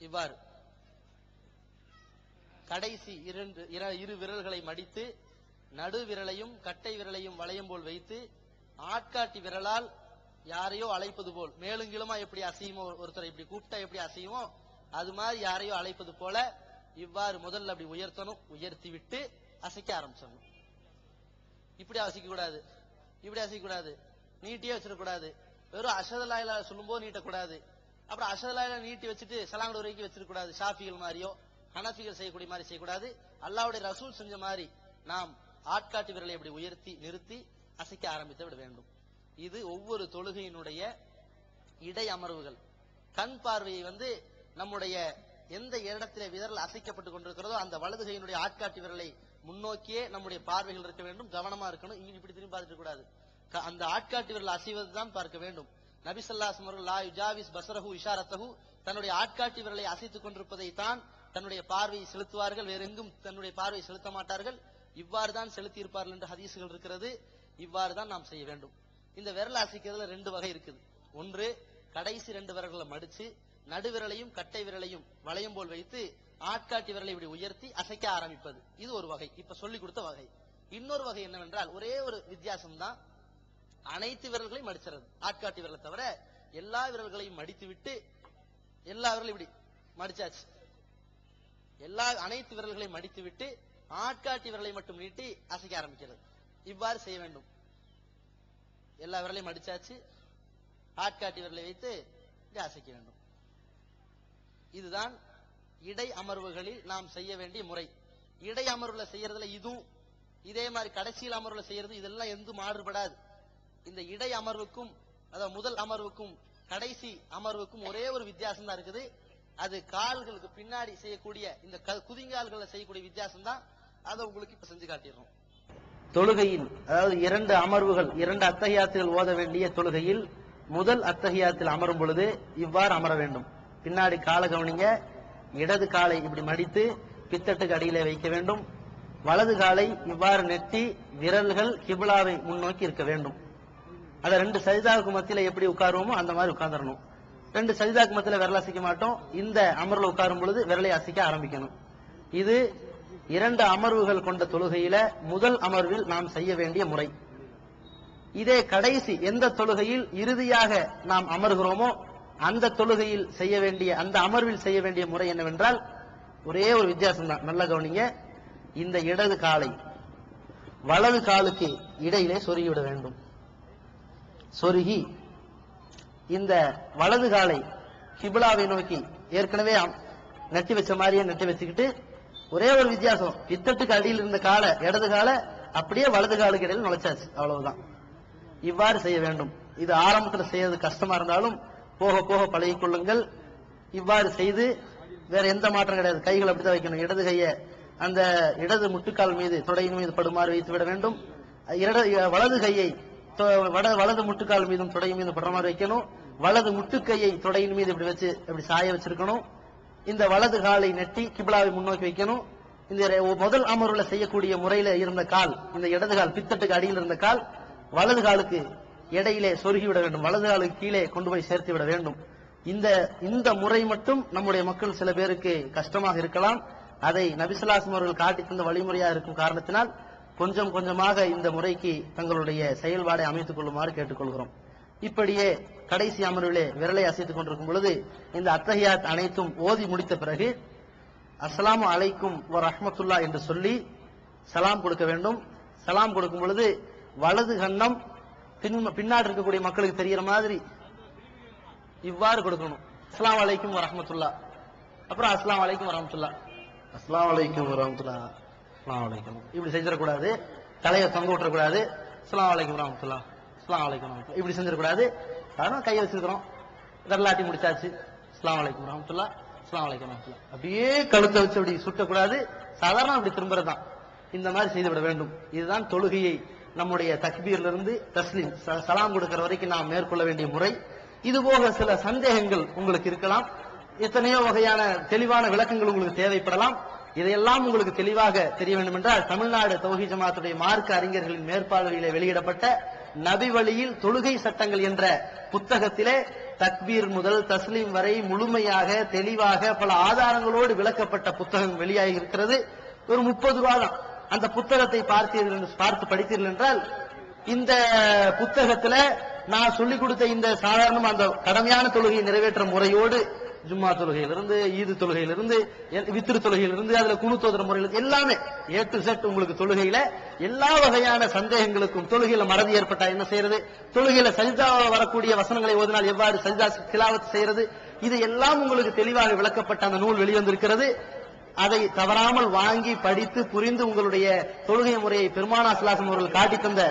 இவ்வாறு கடைசி 2 விரல்களை மடித்து நடு விரலையும் கட்டை விரலையும் வளையம் போல் வைத்து ஆட்காட்டி விரலால் யாரையோ அழைப்பது போல், மேலுங்கிலுமா எப்படி அசையுமோ, ஒருத்தரை இப்படி கூப்பிட்டா எப்படி அசையுமோ அது மாதிரி யாரையோ அழைப்பது போல இவ்வாறு முதல்ல அப்படி உயர்த்தணும். உயர்த்தி விட்டு அசைக்க ஆரம்பிச்சிடணும். இப்படி அசைக்க கூடாது, இப்படி அசைக்க கூடாது, நீட்டியே வச்சிடக்கூடாது. வெறும் அஷதலாயில சொல்லும் போது நீட்டக்கூடாது. அப்புறம் அஷதலாயில நீட்டி வச்சுட்டு சலாங்கடு வரைக்கும் வச்சிருக்கூடாது. ஷாஃபிகள் மாதிரியோ ஹனஃபிகள் செய்யக்கூடிய மாதிரி செய்யக்கூடாது. அல்லாஹ்வுடைய ரசூல் செஞ்ச மாதிரி நாம் ஆட்காட்டி விரலை இப்படி உயர்த்தி நிறுத்தி அசைக்க ஆரம்பித்து விட வேண்டும். இது ஒவ்வொரு தொழுகையினுடைய இடை அமர்வுகள். கண் பார்வையை நம்முடைய எந்த இடத்திலே விரல் அசைக்கப்பட்டு கொண்டிருக்கிறதோ அந்த வலது கையினுடைய ஆட்காட்டி விரலை முன்னோக்கியே நம்முடைய பார்வைகள் இருக்க வேண்டும். கவனமா இருக்கணும். இங்க இப்படி திரும்பி பார்த்துட்டு கூடாது. அந்த ஆட்காட்டி விரல் அசைவது தான் பார்க்க வேண்டும். நபி ஸல்லல்லாஹு அலைஹி வஸல்லம் லா யுஜாவிஸ் பஸரஹு இஷாரத்தஹு, தன்னுடைய ஆட்காட்டி விரலை அசைத்துக் கொண்டிருப்பதை தான் தன்னுடைய பார்வையை செலுத்துவார்கள். வேற எங்கும் தன்னுடைய பார்வையை செலுத்த மாட்டார்கள். இவ்வாறு தான் செலுத்தி இருப்பார்கள் என்று ஹதீசுகள் இருக்கிறது. இவ்வாறு தான் நாம் செய்ய வேண்டும். இந்த விரல் அசைக்கிறதுல 2 வகை இருக்குது. ஒன்று, கடைசி 2 விரல்களை மடிச்சு நடுவிரலையும் கட்டை விரலையும் வளையம் போல் வைத்து ஆட்காட்டி விரலை இப்படி உயர்த்தி அசைக்க ஆரம்பிப்பது. இது ஒரு வகை, இப்ப சொல்லிக் கொடுத்த வகை. இன்னொரு வகை என்னவென்றால், ஒரே ஒரு வித்தியாசம் தான், அனைத்து விரல்களையும் மடிச்சிறது. ஆட்காட்டி விரலை தவிர எல்லா விரல்களையும் மடித்து விட்டு எல்லா விரலையும் இப்படி மடிச்சாச்சு. அனைத்து விரல்களையும் மடித்து விட்டு ஆட்காட்டி விரலை மட்டும் நீட்டி அசைக்க ஆரம்பிக்கிறது. இவ்வாறு செய்ய வேண்டும். எல்லா விரலையும் மடிச்சாச்சு, ஆட்காட்டி விரலை வைத்து அசைக்க வேண்டும். இதுதான் இடை அமர்வுகளில் நாம் செய்ய வேண்டிய முறை. இடை அமர்வுல செய்யறதுல இதுவும் இதே மாதிரி கடைசியில் அமர்வுல செய்யறது இதெல்லாம் எந்த மாறுபடாது. இந்த இடை அமர்வுக்கும் அதாவது முதல் அமர்வுக்கும் கடைசி அமர்வுக்கும் ஒரே ஒரு வித்தியாசம் தான் இருக்குது. அது கால்களுக்கு பின்னாடி செய்யக்கூடிய இந்த குதிங்கால்களை செய்யக்கூடிய வித்தியாசம் தான். அதை உங்களுக்கு இப்ப செஞ்சு காட்டிடுறோம். தொழுகையில் அதாவது 2 அமர்வுகள், 2 அத்தஹியாத்துகள் ஓத வேண்டிய தொழுகையில் முதல் அத்தஹியாத்தில் அமரும் பொழுது இவ்வாறு அமர வேண்டும். பின்னாடி காலை கவனிங்க. இடது காலை இப்படி மடித்து பித்தட்டுக்கு அடியிலே வைக்க வேண்டும். வலது காலை இவ்வாறு நெட்டி விரல்கள் கிப்லாவை முன்னோக்கி இருக்க வேண்டும். அத 2 சஜிதாவுக்கு மத்தியில எப்படி உட்காருவோமோ அந்த மாதிரி உட்கார்ந்துடணும். 2 சஜிதாக்கு மத்தியில விரல் அசைக்க மாட்டோம். இந்த அமர்வுல உட்காரும் பொழுது விரலை அசைக்க ஆரம்பிக்கணும். இது 2 அமர்வுகள் கொண்ட தொழுகையில முதல் அமர்வில் நாம் செய்ய வேண்டிய முறை. இதே கடைசி எந்த தொழுகையில் இறுதியாக நாம் அமர்கிறோமோ அந்த தொழுகையில் செய்ய வேண்டிய, அந்த அமர்வில் செய்ய வேண்டிய முறை என்னவென்றால் ஒரே ஒரு வித்தியாசம் தான். நல்ல கவனிங்க. இந்த இடது காலை வலது காலுக்கு இடையிலே சொருகிவிட வேண்டும். சொருகி இந்த வலது காலை கிபிலாவை நோக்கி ஏற்கனவே நட்டி வச்ச மாதிரியே நட்டி வச்சுக்கிட்டு, ஒரே ஒரு வித்தியாசம், பித்தட்டுக்கு அடியில் இருந்த காலை இடது காலை அப்படியே வலது காலுக்கு இடையில் நுழைச்சாச்சு, அவ்வளவுதான். இவ்வாறு செய்ய வேண்டும். இது ஆரம்பத்தில் செய்யறது கஷ்டமா இருந்தாலும் போக போக பழகிக் கொள்ளுங்கள். இவ்வாறு செய்து வேற எந்த மாற்றம் கிடையாது. கைகள் அப்படித்தான் வைக்கணும். இடது கையை அந்த இடது முட்டுக்கால் மீது தொடையின் மீது படுமாறு வைத்து விட வேண்டும். வலது கையை வலது முட்டுக்கால் மீதும் தொடையின் மீது படுற மாதிரி வைக்கணும். வலது முட்டுக்கையை தொடையின் மீது இப்படி வச்சு இப்படி சாய வச்சிருக்கணும். இந்த வலது காலை நெட்டி கிபிலாவை முன்னோக்கி வைக்கணும். இந்த முதல் அமர்வுல செய்யக்கூடிய முறையில இருந்த கால், இந்த இடது கால் பித்தட்டுக்கு அடியில் இருந்த கால் வலது காலுக்கு இடையிலே சொருகி விட வேண்டும். வலது காலுக்கு கீழே கொண்டு போய் சேர்த்து விட வேண்டும். இந்த முறை மட்டும் நம்முடைய மக்கள் சில பேருக்கு கஷ்டமாக இருக்கலாம். அதை நபி ஸல்லல்லாஹு அலைஹி வஸல்லம் அவர்கள் காட்டி தந்த வழிமுறையா இருக்கும் காரணத்தினால் கொஞ்சம் கொஞ்சமாக இந்த முறைக்கு தங்களுடைய செயல்பாடை அமைத்துக் கொள்ளுமாறு கேட்டுக்கொள்கிறோம். இப்படியே கடைசி அமர்விலே விரலை அசைத்துக் கொண்டிருக்கும் பொழுது இந்த அத்தஹியாத் அனைத்தும் ஓதி முடித்த பிறகு அஸ்ஸலாமு அலைக்கும் வ ரஹ்மத்துல்லாஹ் என்று சொல்லி சலாம் கொடுக்க வேண்டும். சலாம் கொடுக்கும் பொழுது வலது கன்னம் பின்னாடி இருக்கக்கூடிய மக்களுக்கு தெரிகிற மாதிரி இவ்வாறு கொடுக்கணும். அஸ்ஸலாமு அலைக்கும் வ ரஹ்மத்துல்லாஹ், அப்புறம் அஸ்ஸலாமு அலைக்கும் வ ரஹ்மத்துல்லாஹ், அஸ்ஸலாமு அலைக்கும் வ ரஹ்மத்துல்லாஹ், அஸ்ஸலாமு அலைக்கும், இப்படி செஞ்சிடக்கூடாது. தலையை தொங்க விட்டுறக்கூடாது. அஸ்ஸலாமு அலைக்கும் வ ரஹ்மத்துல்லாஹ், அஸ்ஸலாமு அலைக்கும் வ ரஹ்மத்துல்லாஹ், இப்படி செஞ்சிடக்கூடாது. காரணம் கையை வச்சிருக்கிறோம், விரலாட்டி முடிச்சாச்சு. அஸ்ஸலாமு அலைக்கும் வ ரஹ்மத்துல்லாஹ், அஸ்ஸலாமு அலைக்கும் வ ரஹ்மத்துல்லாஹ், அப்படியே கழுத்தை வச்சு அப்படி சுட்டக்கூடாது. சாதாரண அப்படி திரும்புறதுதான். இந்த மாதிரி செய்துவிட வேண்டும். இதுதான் தொழுகையை நம்முடைய தக்பீர்ல இருந்து தஸ்லீம் சலாம் கொடுக்கிற வரைக்கும் நாம் மேற்கொள்ள வேண்டிய முறை. இது போக சில சந்தேகங்கள் உங்களுக்கு இருக்கலாம். எத்தனையோ வகையான தெளிவான விளக்கங்கள் உங்களுக்கு தேவைப்படலாம். இதையெல்லாம் உங்களுக்கு தெளிவாக தெரிய வேண்டும் என்றால் தமிழ்நாடு தௌஹீத் ஜமாத்துடைய மார்க்க அறிஞர்களின் மேற்பார்வையிலே வெளியிடப்பட்ட நபி வழியில் தொழுகை சட்டங்கள் என்ற புத்தகத்திலே தக்பீர் முதல் தஸ்லீம் வரை முழுமையாக தெளிவாக பல ஆதாரங்களோடு விளக்கப்பட்ட புத்தகம் வெளியாகி இருக்கிறது. ஒரு 30 ரூபாய் தான். அந்த புத்தகத்தை பார்த்து படித்தீர்கள் என்றால் இந்த புத்தகத்துல நான் சொல்லிக் கொடுத்த இந்த சாதாரண அந்த கடமையான தொழுகையை நிறைவேற்ற முறையோடு ஜும்மா தொழுகையிலிருந்து ஈது தொழுகையிலிருந்து வித்ரு தொழுகையிலிருந்து அதுல குனுத்தோதர முறையில் எல்லாமே A to Z உங்களுக்கு தொழுகையில எல்லா வகையான சந்தேகங்களுக்கும், தொழுகையில மறதி ஏற்பட்டா என்ன செய்யறது, தொழுகையில சஜிதா வரக்கூடிய வசனங்களை ஓதினால் எவ்வாறு சஜிதா திலாவத் செய்யறது, இது எல்லாம் உங்களுக்கு தெளிவாக விளக்கப்பட்ட அந்த நூல் வெளிவந்திருக்கிறது. அதை தவறாமல் வாங்கி படித்து புரிந்து உங்களுடைய தொழுகை முறையை பெருமானா ஸல்லல்லாஹு அவர்கள் காட்டி தந்த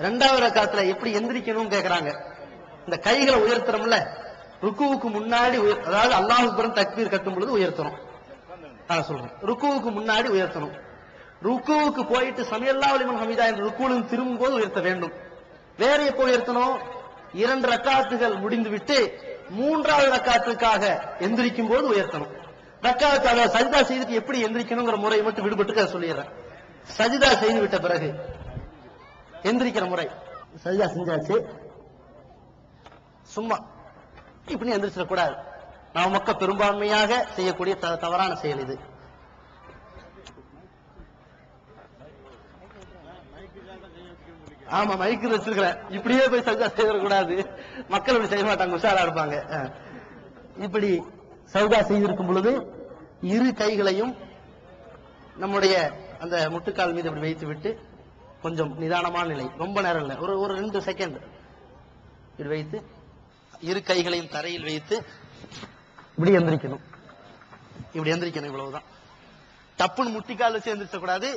2வது ரக்காத்துல எப்படி எந்திரிக்கணும் கேக்குறாங்க. இந்த கைகளை உயர்த்துறோம்ல, ருக்குவுக்கு முன்னாடி அதாவது அல்லாஹ் அக்பர் தக்பீர் கட்டும் பொழுது உயர்த்தணும். சொல்றேன், ருக்குவுக்கு முன்னாடி உயர்த்தணும். ருக்குவுக்கு போயிட்டு சமியல்லாஹு லிமன் ஹமீதா என்ற ருக்குவிலும் திரும்பும் போது உயர்த்த வேண்டும். வேற எப்போ உயர்த்தணும்? 2 ரக்காத்துகள் முடிந்து விட்டு 3வது ரக்காத்துக்காக எந்திரிக்கும் போது உயர்த்தணும். ரக்காத்து சஜிதா செய்துட்டு எப்படி எந்திரிக்கணுங்கிற முறையை மட்டும் விடுபட்டு சொல்லிடுறேன். சஜிதா செய்து விட்ட பிறகு எந்திரிக்கிற முறை, சஜிதா செஞ்சாச்சு, சும்மா இப்படி எந்திரிச்சிடக்கூடாது. நாம் மக்கள் பெரும்பான்மையாக செய்யக்கூடிய தவறான செயல் இது. ஆமா, மைக்கு வச்சிருக்கிறேன். இப்படியே போய் சஜிதா செய்யக்கூடாது. மக்கள் இப்படி செய்ய மாட்டாங்க, உஷாரா இருப்பாங்க. இப்படி சஜிதா செய்திருக்கும் பொழுது இரு கைகளையும் நம்முடைய அந்த முட்டுக்கால் மீது இப்படி வைத்து விட்டு கொஞ்சம் நிதானமான நிலை, ரொம்ப நேரம் இல்லை, ஒரு 2 செகண்ட் இப்படி வைத்து இரு கைகளையும் தரையில் வைத்து இப்படி எந்திரிக்கணும். இப்படி எந்திரிக்கணும், இவ்வளவுதான். டப்புன்னு முட்டிக்கால் வச்சு எந்திரிச்சக்கூடாது.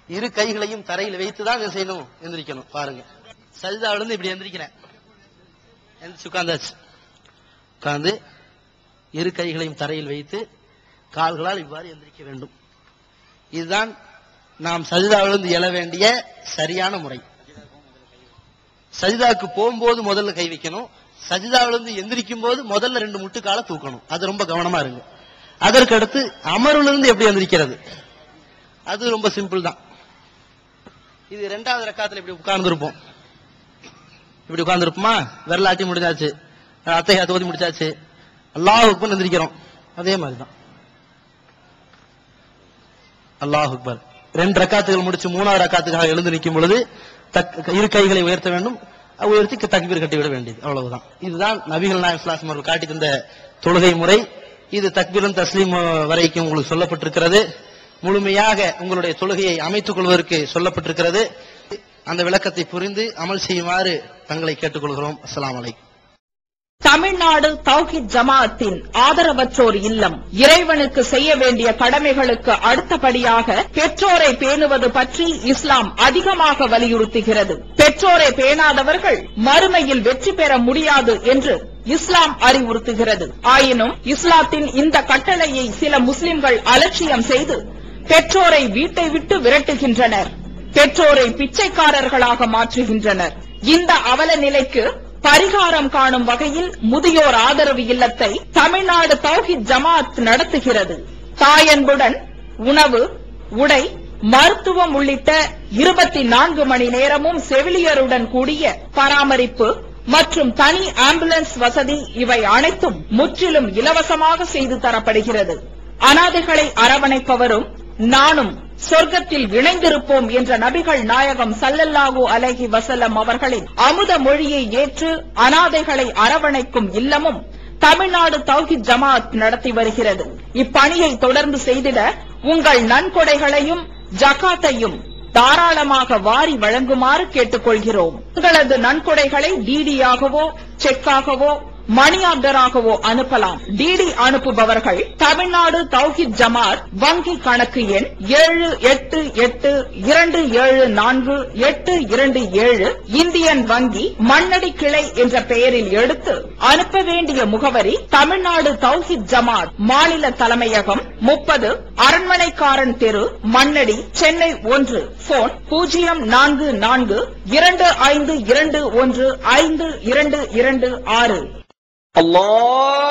இரு கைகளையும் தரையில் வைத்துதான் என்ன செய்யணும், எந்திரிக்கணும். பாருங்க, சஜிதாவில இருந்து இப்படி எந்திரிக்கிறேன், எந்திரிச்சு உட்கார்ந்தாச்சு. உட்கார்ந்து இரு கைகளையும் தரையில் வைத்து கால்களால் இவ்வாறு எந்திரிக்க வேண்டும். இதுதான் நாம் சஜிதாவிலிருந்து எழ வேண்டிய சரியான முறை. சஜிதாவுக்கு போகும்போது முதல்ல கை வைக்கணும். சஜிதாவிலிருந்து எந்திரிக்கும் போது முதல்ல 2 முட்டுக்கால தூக்கணும். அது ரொம்ப கவனமா இருங்க. அதற்கு அடுத்து அமர்விலிருந்து எப்படி எந்திரிக்கிறது, அது ரொம்ப சிம்பிள் தான். இது 2வது ரக்காத்துல இப்படி உட்கார்ந்து இருப்போம். இப்படி உட்கார்ந்து இருப்போமா, விரலாட்டி முடிஞ்சாச்சு, அத்தையா தோதி முடிச்சாச்சு, அல்லாஹ் அக்பர் எந்திரிக்கிறோம். அதே மாதிரிதான் அல்லாஹ் அக்பர் 2 ரக்காத்துகள் முடிச்சு 3வது ரக்காத்துக்காக எழுந்து நிற்கும் பொழுது இரு கைகளை உயர்த்த வேண்டும், உயர்த்தி தக்பீர் கட்டி விட வேண்டியது, அவ்வளவுதான். இதுதான் நபிகள் நாயகம் ஸல்லல்லாஹு அலைஹி வஸல்லம் காட்டி தந்த தொழுகை முறை. இது தக்பீரும் தஸ்லீம் வரைக்கும் உங்களுக்கு சொல்லப்பட்டிருக்கிறது. முழுமையாக உங்களுடைய தொழுகையை அமைத்துக் கொள்வதற்கு சொல்லப்பட்டிருக்கிறது. அந்த விளக்கத்தை புரிந்து அமல் செய்யுமாறு தங்களை கேட்டுக்கொள்கிறோம். அஸ்ஸலாமு அலைக்கும். தமிழ்நாடு தௌஹீத் ஜமாஅத்தின் ஆதரவற்றோர் இல்லம் இறைவனுக்கு செய்ய வேண்டிய கடமைகளுக்கு அடுத்தபடியாக பெற்றோரை பேணுவது பற்றி இஸ்லாம் அதிகமாக வலியுறுத்துகிறது. பெற்றோரை பேணாதவர்கள் மறுமையில் வெற்றி பெற முடியாது என்று இஸ்லாம் அறிவுறுத்துகிறது. ஆயினும் இஸ்லாத்தின் இந்த கட்டளையை சில முஸ்லிம்கள் அலட்சியம் செய்து பெற்றோரை வீட்டை விட்டு விரட்டுகின்றனர், பெற்றோரை பிச்சைக்காரர்களாக மாற்றுகின்றனர். இந்த அவல நிலைக்கு பரிகாரம் காணும் வகையில் முதியோர் ஆதரவு இல்லத்தை தமிழ்நாடு தௌஹீத் ஜமாஅத் நடத்துகிறது. தாயன்புடன் உணவு, உடை, மருத்துவம் உள்ளிட்ட 24 மணி நேரமும் செவிலியருடன் கூடிய பராமரிப்பு மற்றும் தனி ஆம்புலன்ஸ் வசதி இவை அனைத்தும் முற்றிலும் இலவசமாக செய்து தரப்படுகிறது. அனாதைகளை அரவணைப்பவரும் நானும் சொர்க்கத்தில் இணைந்திருப்போம் என்ற நபிகள் நாயகம் ஸல்லல்லாஹு அலைஹி வஸல்லம் அவர்களின் அமுத மொழியை ஏற்று அனாதைகளை அரவணைக்கும் இல்லமும் தமிழ்நாடு தௌஹீத் ஜமாஅத் நடத்தி வருகிறது. இப்பணியை தொடர்ந்து செய்திட உங்கள் நன்கொடைகளையும் ஜகாத்தையும் தாராளமாக வாரி வழங்குமாறு கேட்டுக்கொள்கிறோம். உங்களது நன்கொடைகளை டிடியாகவோ செக்காகவோ மணி ஆர்டராகவோ அனுப்பலாம். டிடி அனுப்புபவர்கள் தமிழ்நாடு தௌஹீத் ஜமாஅத் வங்கி கணக்கு எண் 7882748827 இந்தியன் வங்கி மண்ணடி கிளை என்ற பெயரில் எடுத்து அனுப்ப வேண்டிய முகவரி தமிழ்நாடு தௌஹீத் ஜமாஅத் மாநில தலைமையகம் 30 அரண்மனைக்காரன் தெரு, மண்ணடி, சென்னை 1. போன் 04425215226. Allah